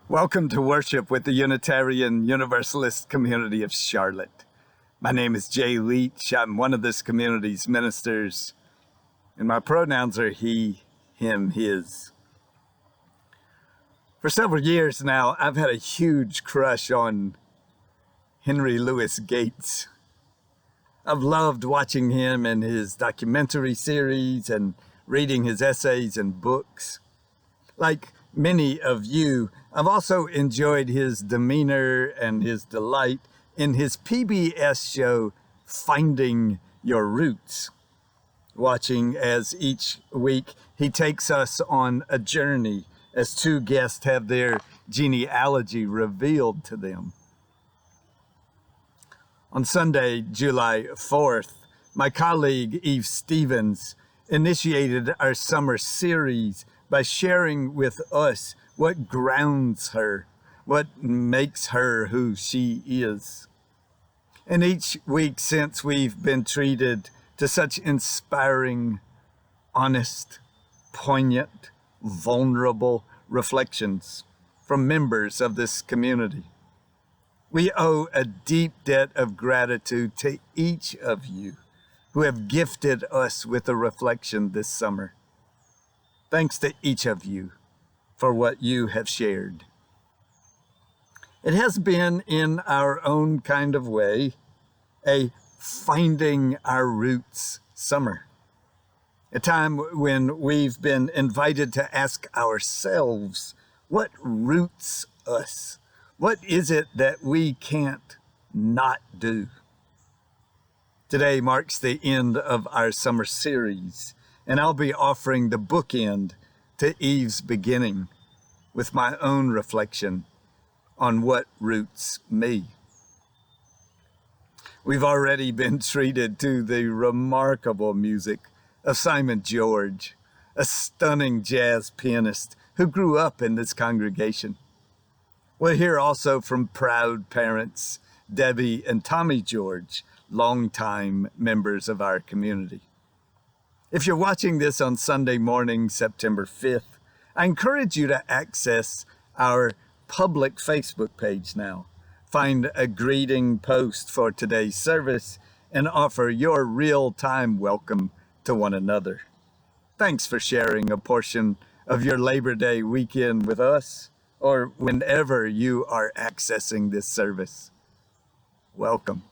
Welcome to worship with the Unitarian Universalist community of Charlotte. My name is Jay Leach. I'm one of this community's ministers, and my pronouns are he, him, his. For several years now, I've had a huge crush on Henry Louis Gates. I've loved watching him and his documentary series and reading his essays and books. Like many of you, I've also enjoyed his demeanor and his delight in his PBS show, Finding Your Roots, watching as each week he takes us on a journey as two guests have their genealogy revealed to them. On Sunday, July 4th, my colleague Eve Stevens initiated our summer series by sharing with us what grounds her, what makes her who she is. And each week since, we've been treated to such inspiring, honest, poignant, vulnerable reflections from members of this community. We owe a deep debt of gratitude to each of you who have gifted us with a reflection this summer. Thanks to each of you for what you have shared. It has been, in our own kind of way, a finding our roots summer. A time when we've been invited to ask ourselves, what roots us? What is it that we can't not do? Today marks the end of our summer series, and I'll be offering the bookend to Eve's beginning with my own reflection on what roots me. We've already been treated to the remarkable music of Simon George, a stunning jazz pianist who grew up in this congregation. We'll hear also from proud parents, Debbie and Tommy George, longtime members of our community. If you're watching this on Sunday morning, September 5th, I encourage you to access our public Facebook page now. Find a greeting post for today's service and offer your real-time welcome to one another. Thanks for sharing a portion of your Labor Day weekend with us, or whenever you are accessing this service. Welcome.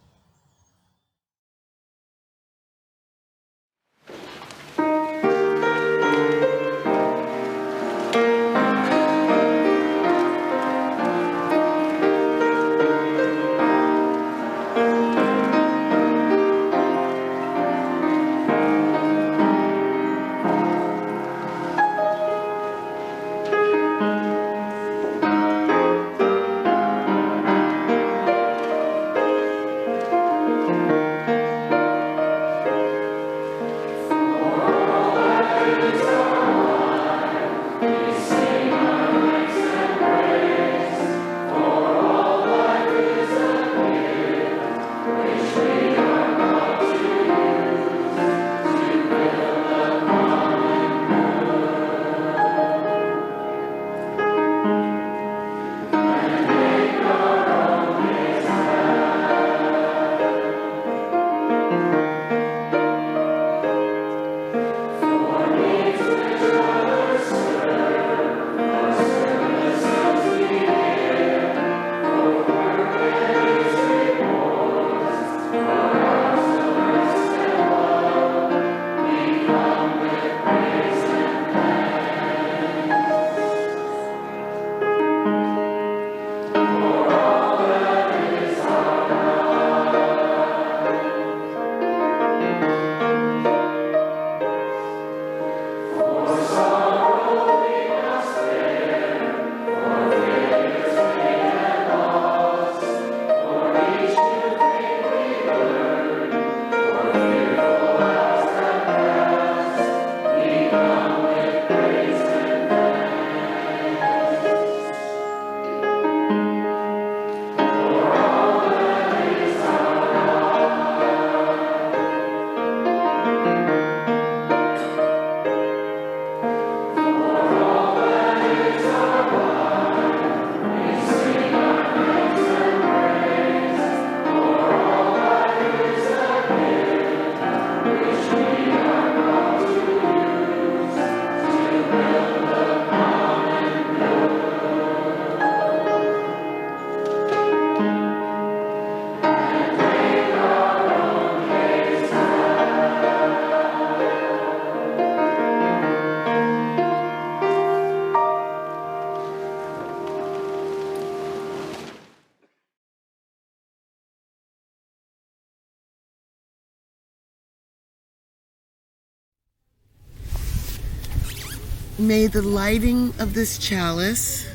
May the lighting of this chalice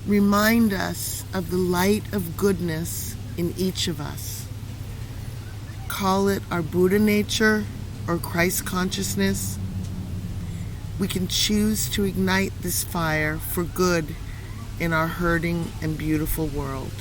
remind us of the light of goodness in each of us. Call it our Buddha nature or Christ consciousness. We can choose to ignite this fire for good in our hurting and beautiful world.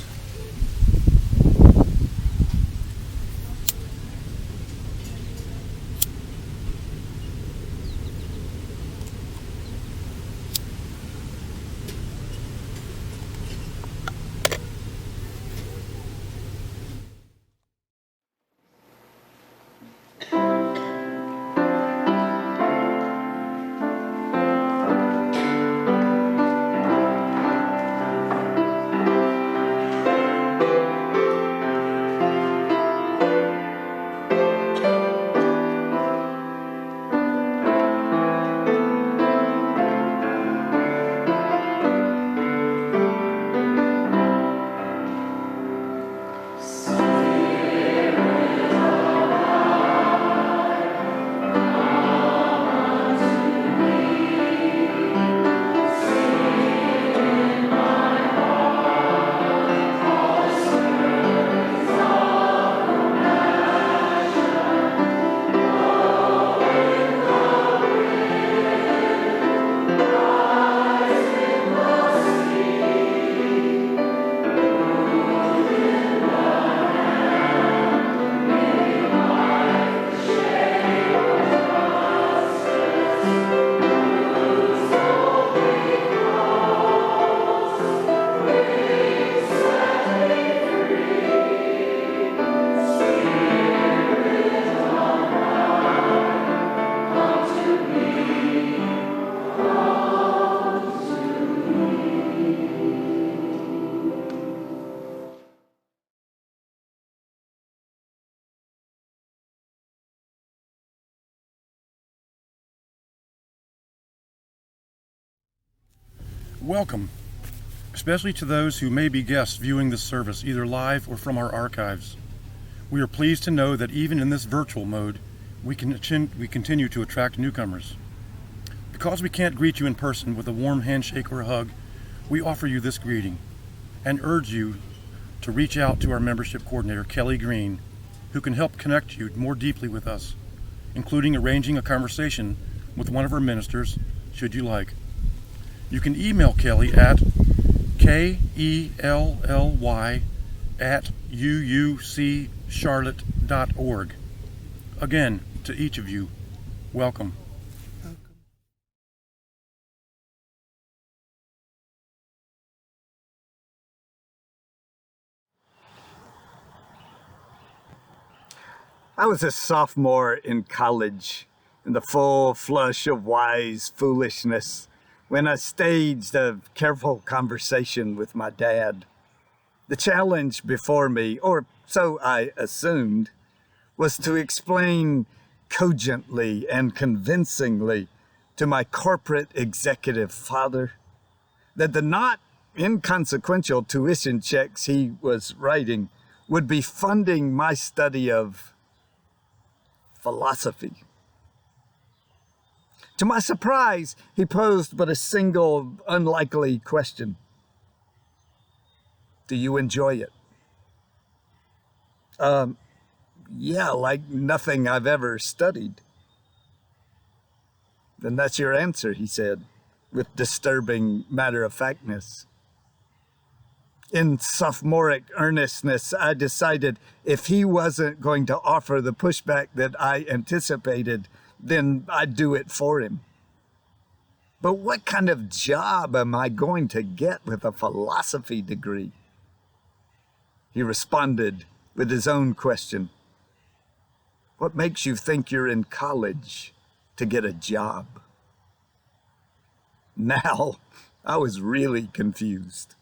Welcome, especially to those who may be guests viewing this service either live or from our archives. We are pleased to know that even in this virtual mode, we continue to attract newcomers. Because we can't greet you in person with a warm handshake or a hug, we offer you this greeting and urge you to reach out to our membership coordinator, Kelly Green, who can help connect you more deeply with us, including arranging a conversation with one of our ministers, should you like. You can email Kelly at kelly@uuccharlotte.org. Again, to each of you, welcome. I was a sophomore in college in the full flush of wise foolishness when I staged a careful conversation with my dad. The challenge before me, or so I assumed, was to explain cogently and convincingly to my corporate executive father that the not inconsequential tuition checks he was writing would be funding my study of philosophy. To my surprise, he posed but a single unlikely question. Do you enjoy it? Yeah, like nothing I've ever studied. Then that's your answer, he said, with disturbing matter-of-factness. In sophomoric earnestness, I decided if he wasn't going to offer the pushback that I anticipated, then I'd do it for him. But what kind of job am I going to get with a philosophy degree? He responded with his own question. What makes you think you're in college to get a job? Now, I was really confused.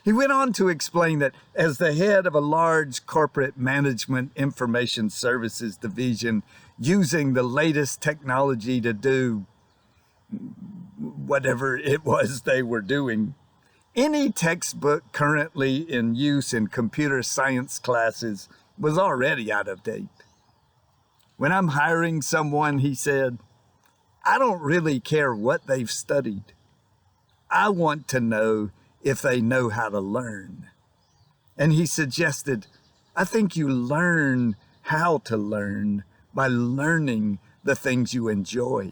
He went on to explain that as the head of a large corporate management information services division, using the latest technology to do whatever it was they were doing, any textbook currently in use in computer science classes was already out of date. When I'm hiring someone, he said, I don't really care what they've studied. I want to know if they know how to learn. And he suggested, I think you learn how to learn by learning the things you enjoy.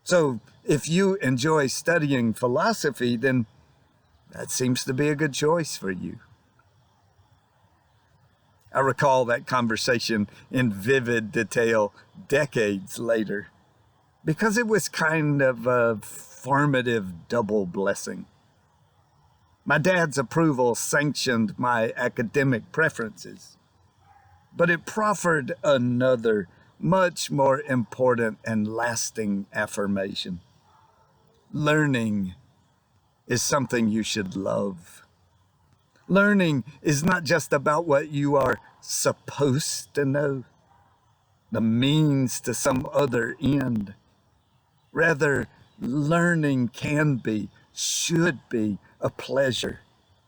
So if you enjoy studying philosophy, then that seems to be a good choice for you. I recall that conversation in vivid detail decades later, because it was kind of a formative double blessing. My dad's approval sanctioned my academic preferences, but it proffered another, much more important and lasting affirmation. Learning is something you should love. Learning is not just about what you are supposed to know, the means to some other end. Rather, learning can be, should be, a pleasure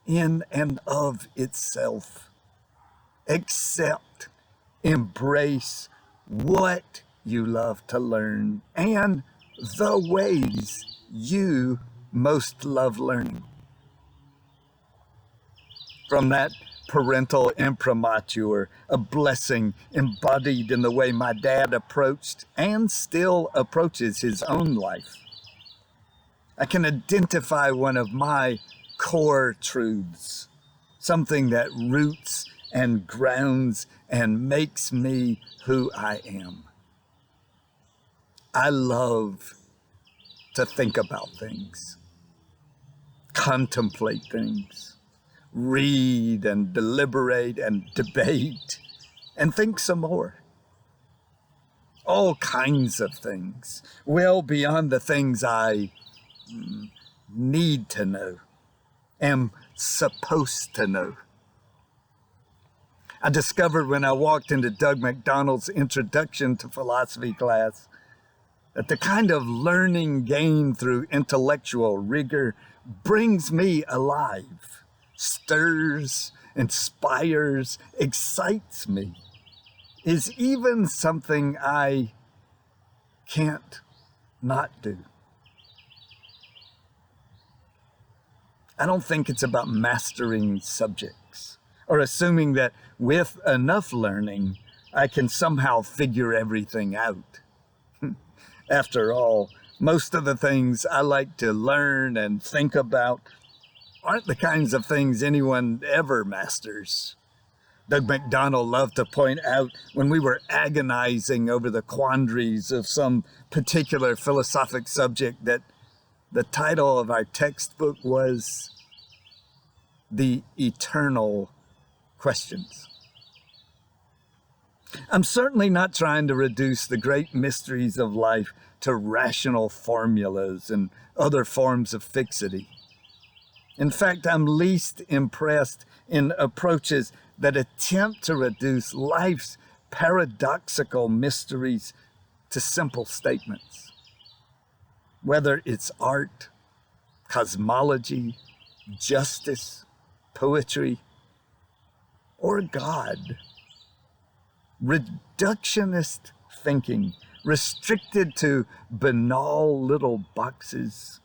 in and of itself. Accept, embrace what you love to learn and the ways you most love learning. From that parental imprimatur, a blessing embodied in the way my dad approached and still approaches his own life, I can identify one of my core truths, something that roots and grounds and makes me who I am. I love to think about things, contemplate things, read and deliberate and debate and think some more. All kinds of things, well beyond the things I need to know, am supposed to know. I discovered when I walked into Doug McDonald's introduction to philosophy class that the kind of learning gained through intellectual rigor brings me alive, stirs, inspires, excites me, is even something I can't not do. I don't think it's about mastering subjects or assuming that with enough learning, I can somehow figure everything out. After all, most of the things I like to learn and think about aren't the kinds of things anyone ever masters. Doug McDonald loved to point out when we were agonizing over the quandaries of some particular philosophic subject that the title of our textbook was The Eternal Questions. I'm certainly not trying to reduce the great mysteries of life to rational formulas and other forms of fixity. In fact, I'm least impressed in approaches that attempt to reduce life's paradoxical mysteries to simple statements. Whether it's art, cosmology, justice, poetry, or God. Reductionist thinking, restricted to banal little boxes,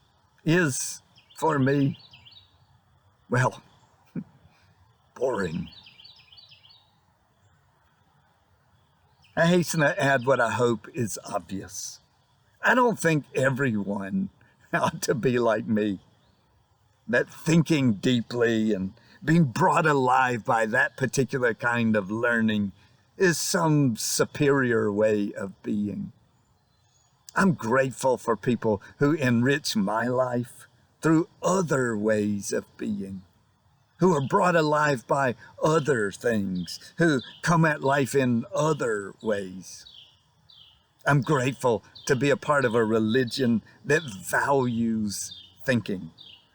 is, for me, well, boring. I hasten to add what I hope is obvious. I don't think everyone ought to be like me, that thinking deeply and being brought alive by that particular kind of learning is some superior way of being. I'm grateful for people who enrich my life through other ways of being, who are brought alive by other things, who come at life in other ways. I'm grateful to be a part of a religion that values thinking,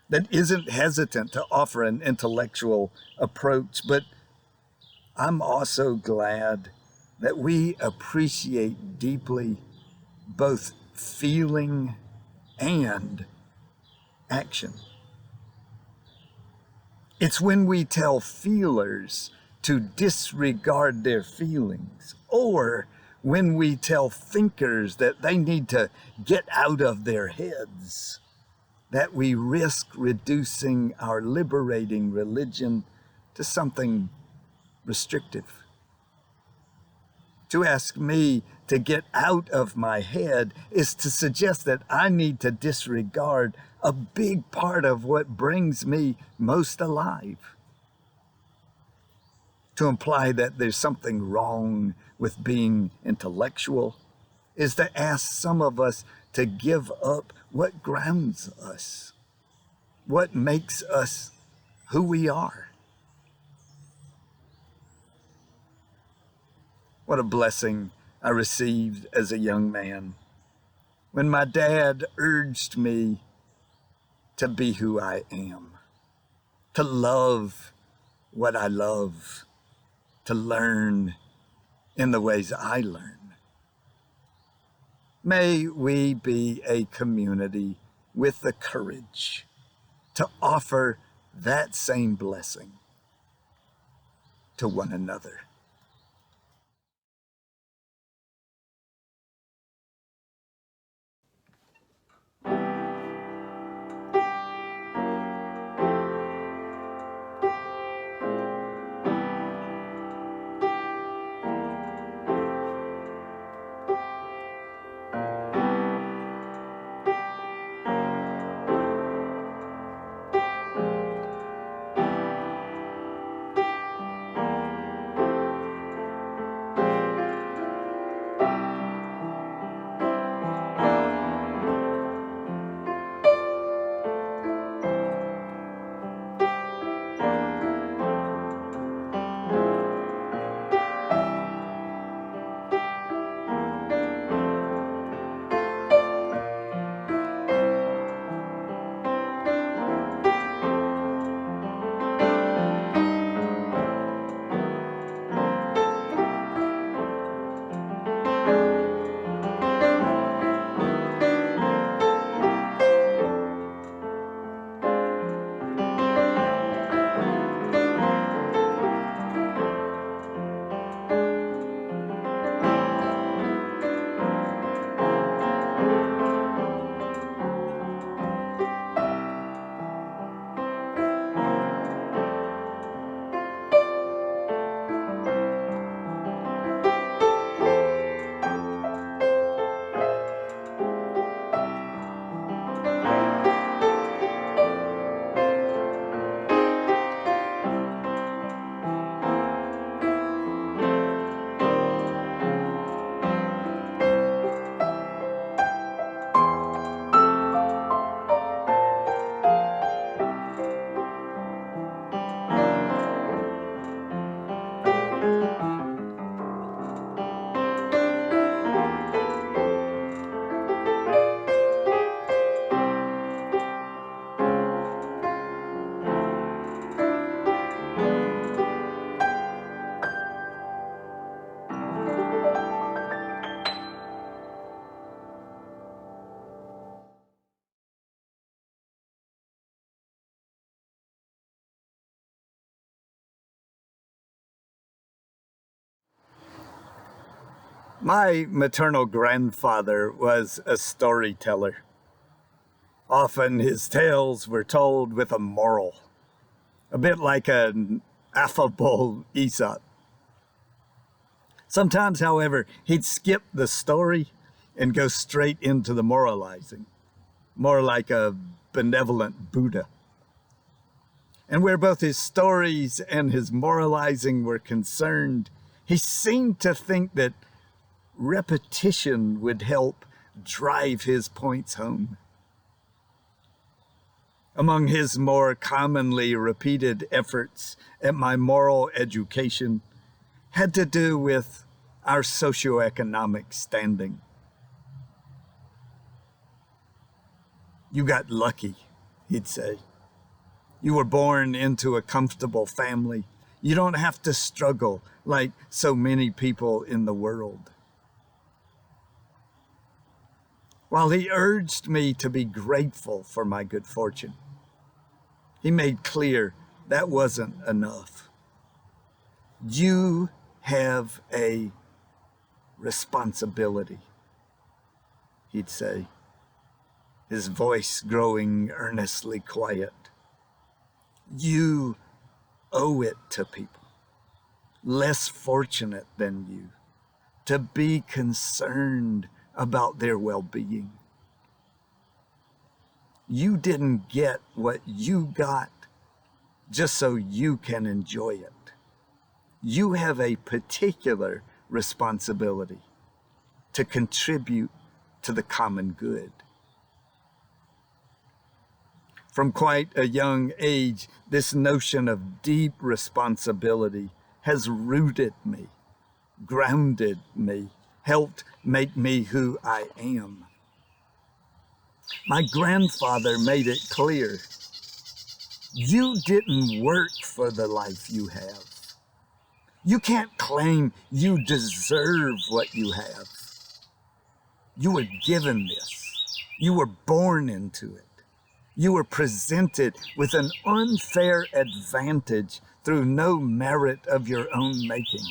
that isn't hesitant to offer an intellectual approach, but I'm also glad that we appreciate deeply both feeling and action. It's when we tell feelers to disregard their feelings, or when we tell thinkers that they need to get out of their heads, that we risk reducing our liberating religion to something restrictive. To ask me to get out of my head is to suggest that I need to disregard a big part of what brings me most alive. To imply that there's something wrong with being intellectual is to ask some of us to give up what grounds us, what makes us who we are. What a blessing I received as a young man when my dad urged me to be who I am, to love what I love, to learn in the ways I learn. May we be a community with the courage to offer that same blessing to one another. My maternal grandfather was a storyteller. Often his tales were told with a moral, a bit like an affable Aesop. Sometimes, however, he'd skip the story and go straight into the moralizing, more like a benevolent Buddha. And where both his stories and his moralizing were concerned, he seemed to think that repetition would help drive his points home. Among his more commonly repeated efforts at my moral education had to do with our socioeconomic standing. You got lucky, he'd say. You were born into a comfortable family. You don't have to struggle like so many people in the world. While he urged me to be grateful for my good fortune, he made clear that wasn't enough. You have a responsibility, he'd say, his voice growing earnestly quiet. You owe it to people less fortunate than you to be concerned about their well-being. You didn't get what you got just so you can enjoy it. You have a particular responsibility to contribute to the common good. From quite a young age, this notion of deep responsibility has rooted me, grounded me, helped make me who I am. My grandfather made it clear, you didn't work for the life you have. You can't claim you deserve what you have. You were given this. You were born into it. You were presented with an unfair advantage through no merit of your own making.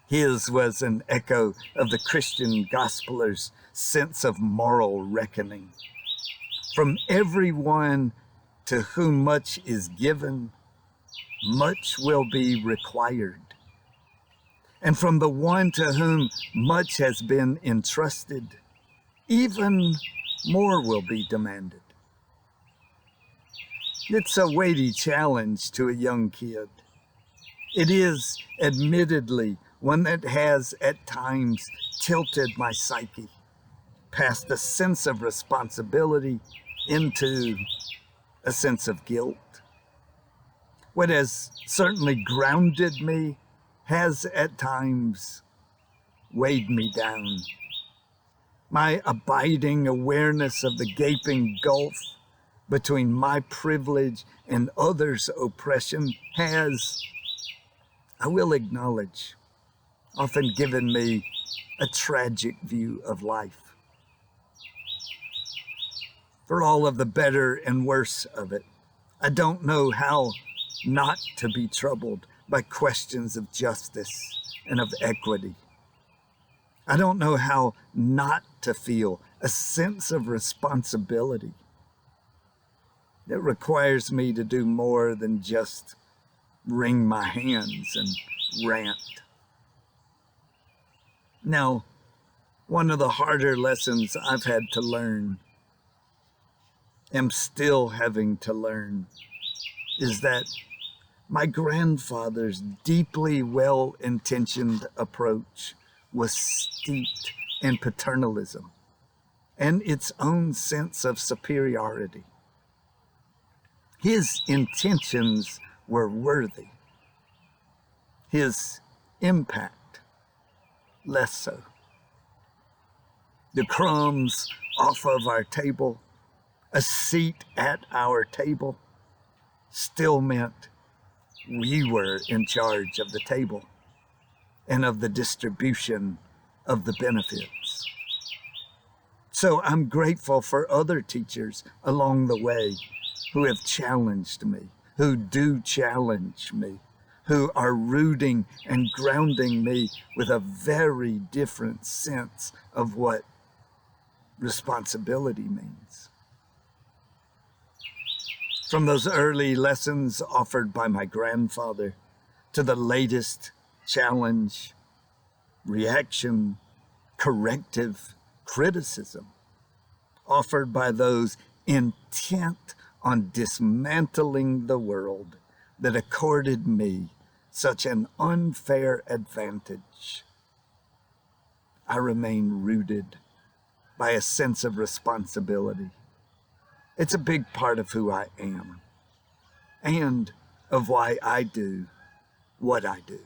His was an echo of the Christian gospelers' sense of moral reckoning. From everyone to whom much is given, much will be required. And from the one to whom much has been entrusted, even more will be demanded. It's a weighty challenge to a young kid. It is admittedly one that has at times tilted my psyche past a sense of responsibility into a sense of guilt. What has certainly grounded me has at times weighed me down. My abiding awareness of the gaping gulf between my privilege and others' oppression has, I will acknowledge, often given me a tragic view of life. For all of the better and worse of it, I don't know how not to be troubled by questions of justice and of equity. I don't know how not to feel a sense of responsibility. It requires me to do more than just wring my hands and rant. Now, one of the harder lessons I've had to learn, am still having to learn, is that my grandfather's deeply well-intentioned approach was steeped in paternalism and its own sense of superiority. His intentions were worthy. His impact, less so. The crumbs off of our table, a seat at our table, still meant we were in charge of the table and of the distribution of the benefits. So I'm grateful for other teachers along the way who have challenged me, who do challenge me, who are rooting and grounding me with a very different sense of what responsibility means. From those early lessons offered by my grandfather to the latest challenge, reaction, corrective, criticism offered by those intent on dismantling the world that accorded me such an unfair advantage, I remain rooted by a sense of responsibility. It's a big part of who I am and of why I do what I do.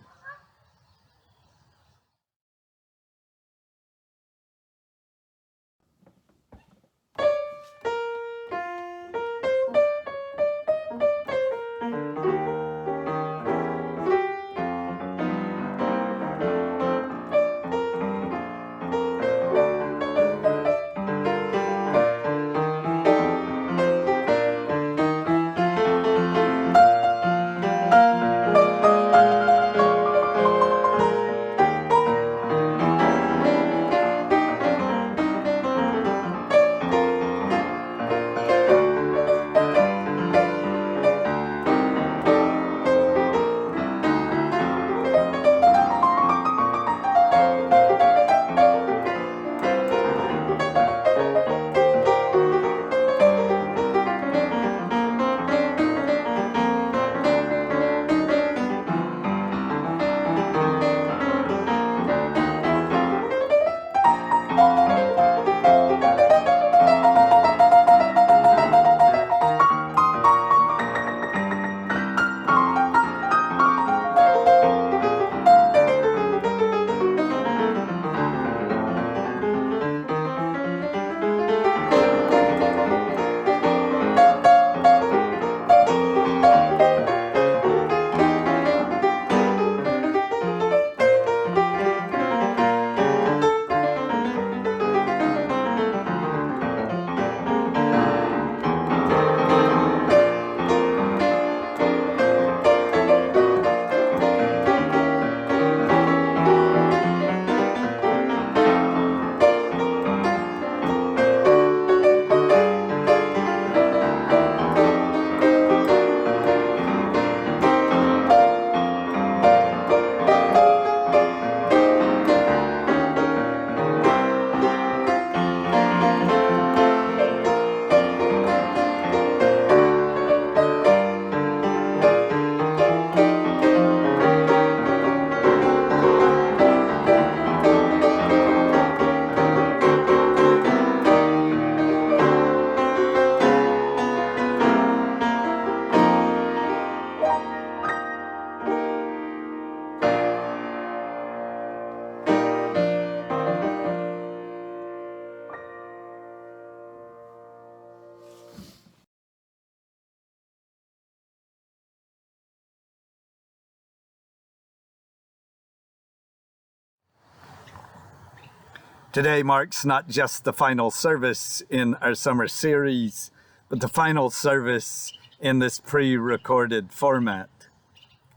Today marks not just the final service in our summer series, but the final service in this pre-recorded format.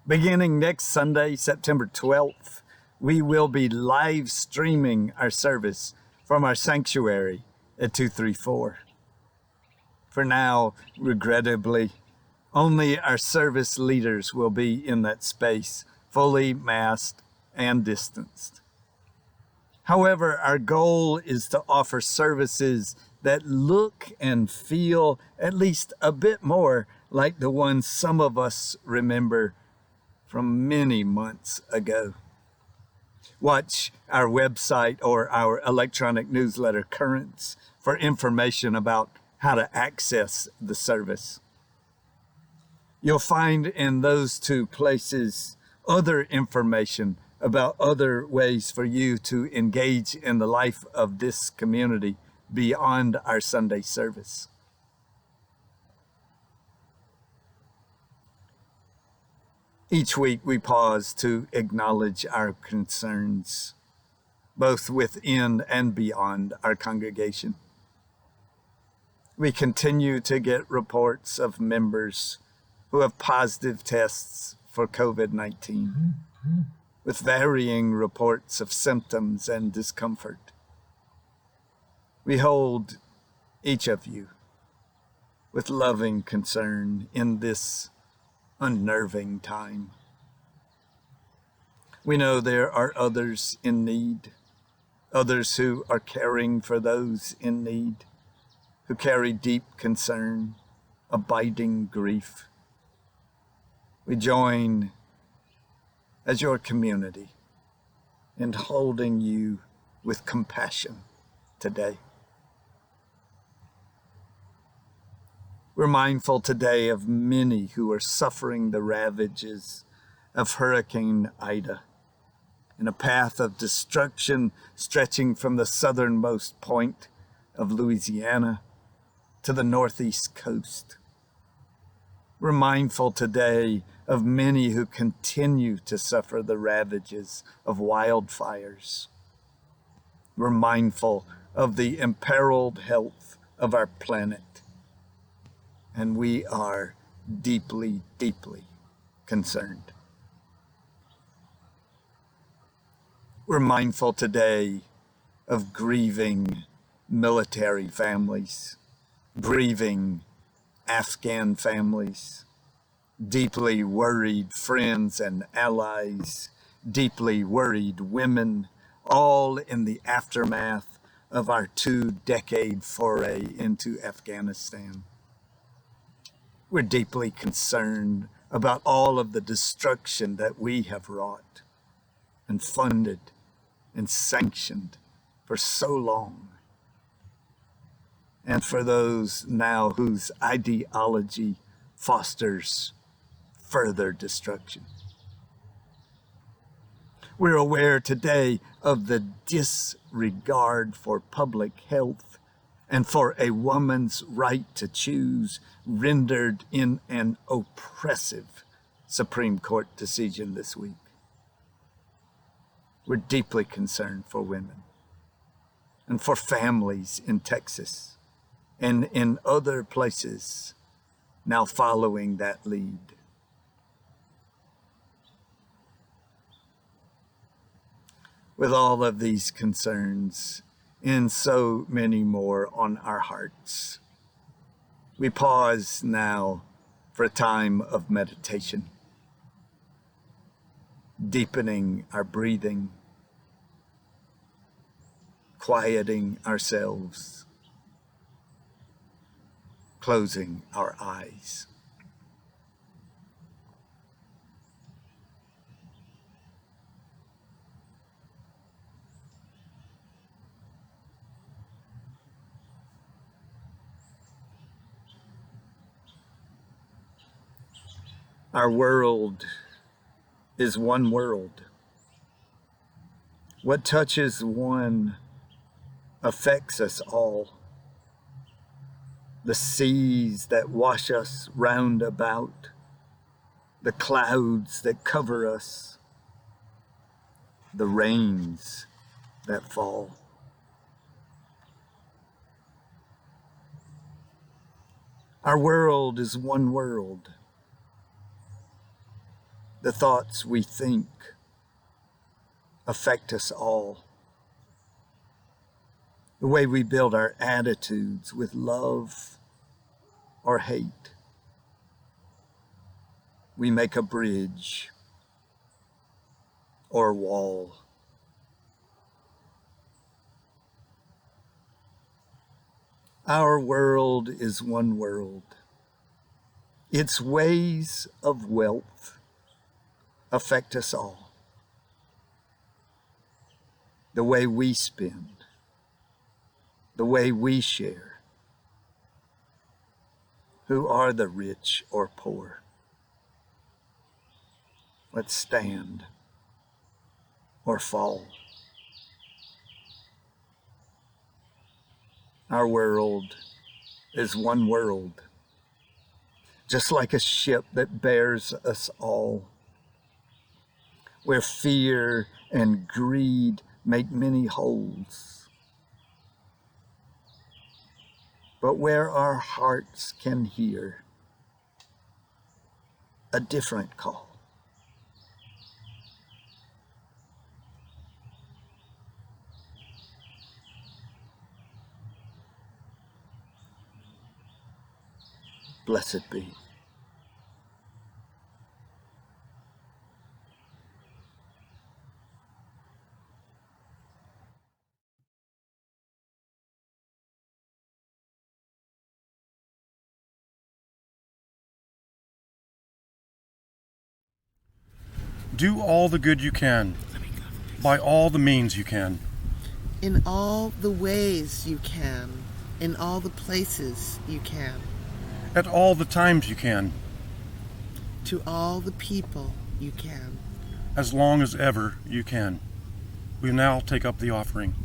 Beginning next Sunday, September 12th, we will be live streaming our service from our sanctuary at 234. For now, regrettably, only our service leaders will be in that space, fully masked and distanced. However, our goal is to offer services that look and feel at least a bit more like the ones some of us remember from many months ago. Watch our website or our electronic newsletter Currents for information about how to access the service. You'll find in those two places other information about other ways for you to engage in the life of this community beyond our Sunday service. Each week we pause to acknowledge our concerns, both within and beyond our congregation. We continue to get reports of members who have positive tests for COVID-19, with varying reports of symptoms and discomfort. We hold each of you with loving concern in this unnerving time. We know there are others in need, others who are caring for those in need, who carry deep concern, abiding grief. We join as your community in holding you with compassion today. We're mindful today of many who are suffering the ravages of Hurricane Ida in a path of destruction stretching from the southernmost point of Louisiana to the northeast coast. We're mindful today of many who continue to suffer the ravages of wildfires. We're mindful of the imperiled health of our planet. And we are deeply, deeply concerned. We're mindful today of grieving military families, grieving Afghan families, deeply worried friends and allies, deeply worried women, all in the aftermath of our 2-decade foray into Afghanistan. We're deeply concerned about all of the destruction that we have wrought and funded and sanctioned for so long. And for those now whose ideology fosters further destruction. We're aware today of the disregard for public health and for a woman's right to choose rendered in an oppressive Supreme Court decision this week. We're deeply concerned for women and for families in Texas and in other places now following that lead. With all of these concerns and so many more on our hearts, we pause now for a time of meditation, deepening our breathing, quieting ourselves, closing our eyes. Our world is one world. What touches one affects us all. The seas that wash us round about, the clouds that cover us, the rains that fall. Our world is one world. The thoughts we think affect us all. The way we build our attitudes with love or hate. We make a bridge or a wall. Our world is one world. Its ways of wealth affect us all. The way we spend, the way we share. Who are the rich or poor? Let's stand or fall. Our world is one world, just like a ship that bears us all, where fear and greed make many holes, but where our hearts can hear a different call. Blessed be. Do all the good you can, by all the means you can. In all the ways you can, in all the places you can, At all the times you can, to all the people you can. as long as ever you can. We now take up the offering.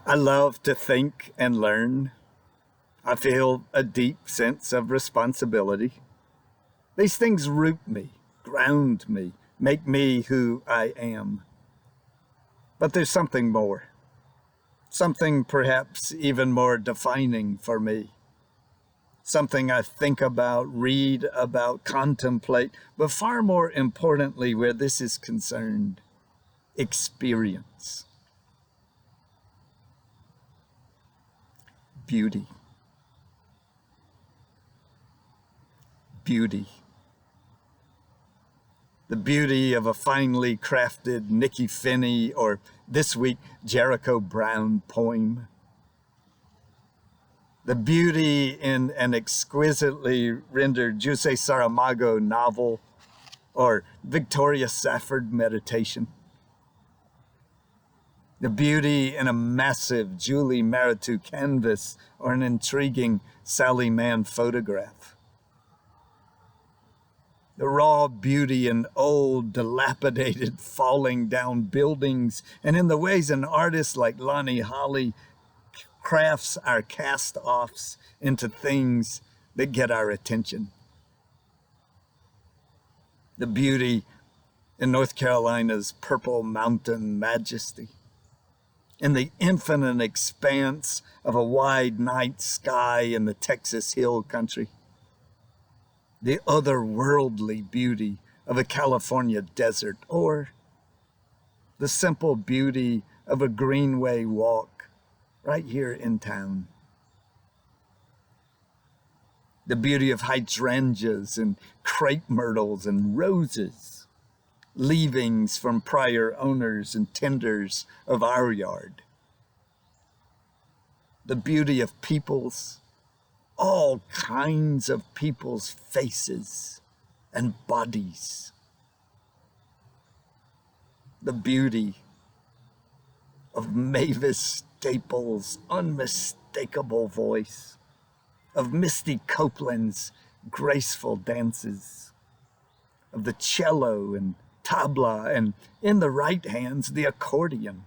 I love to think and learn. I feel a deep sense of responsibility. These things root me, ground me, make me who I am. But there's something more, something perhaps even more defining for me. Something I think about, read about, contemplate, but far more importantly, where this is concerned, experience. Beauty. Beauty. The beauty of a finely crafted Nikki Finney or this week Jericho Brown poem. The beauty in an exquisitely rendered Jose Saramago novel or Victoria Safford meditation. The beauty in a massive Julie Maritou canvas or an intriguing Sally Mann photograph. The raw beauty in old, dilapidated, falling down buildings, and in the ways an artist like Lonnie Holley crafts our cast-offs into things that get our attention. The beauty in North Carolina's Purple Mountain majesty, in the infinite expanse of a wide night sky in the Texas Hill Country, the otherworldly beauty of a California desert, or the simple beauty of a greenway walk right here in town. The beauty of hydrangeas and crepe myrtles and roses, leavings from prior owners and tenders of our yard. The beauty of people's, all kinds of people's faces and bodies. The beauty of Mavis Staples' unmistakable voice, of Misty Copeland's graceful dances, of the cello and tabla, and in the right hands, the accordion,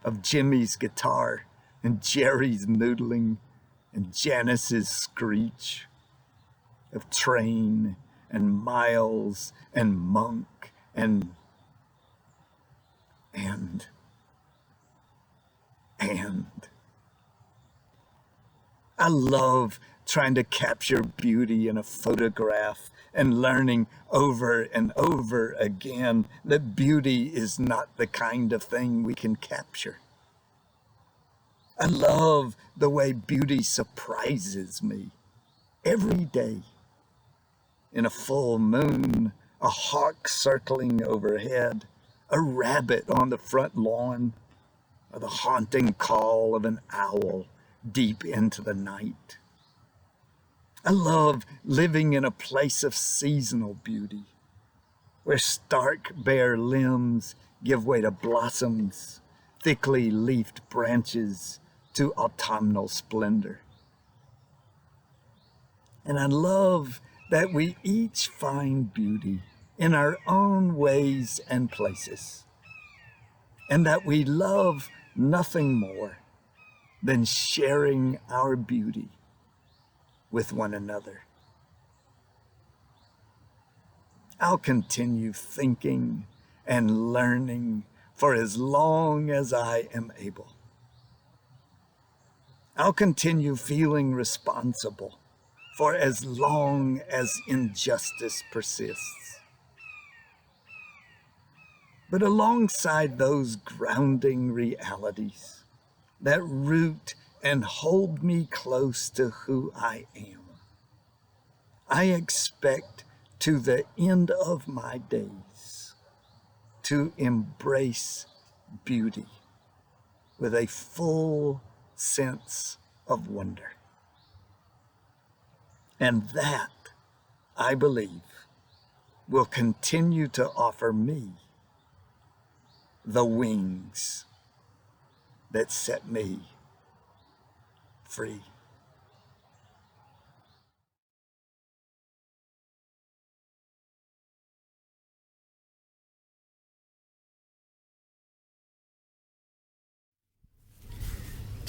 of Jimmy's guitar and Jerry's noodling and Janice's screech, of Train and Miles and Monk and I love trying to capture beauty in a photograph and learning over and over again that beauty is not the kind of thing we can capture. I love the way beauty surprises me every day. In a full moon, a hawk circling overhead, a rabbit on the front lawn, or the haunting call of an owl deep into the night. I love living in a place of seasonal beauty, where stark bare limbs give way to blossoms, thickly leafed branches to autumnal splendor. And I love that we each find beauty in our own ways and places, and that we love nothing more than sharing our beauty with one another. I'll continue thinking and learning for as long as I am able. I'll continue feeling responsible for as long as injustice persists. But alongside those grounding realities that root and hold me close to who I am, I expect to the end of my days to embrace beauty with a full sense of wonder. And that, I believe, will continue to offer me the wings that set me free.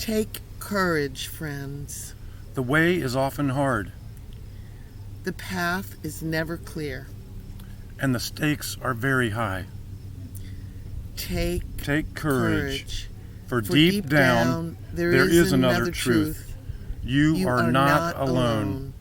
Take courage, friends. The way is often hard, The path is never clear. and the stakes are very high. Take Take courage, for For deep down there there is another truth. You are not alone.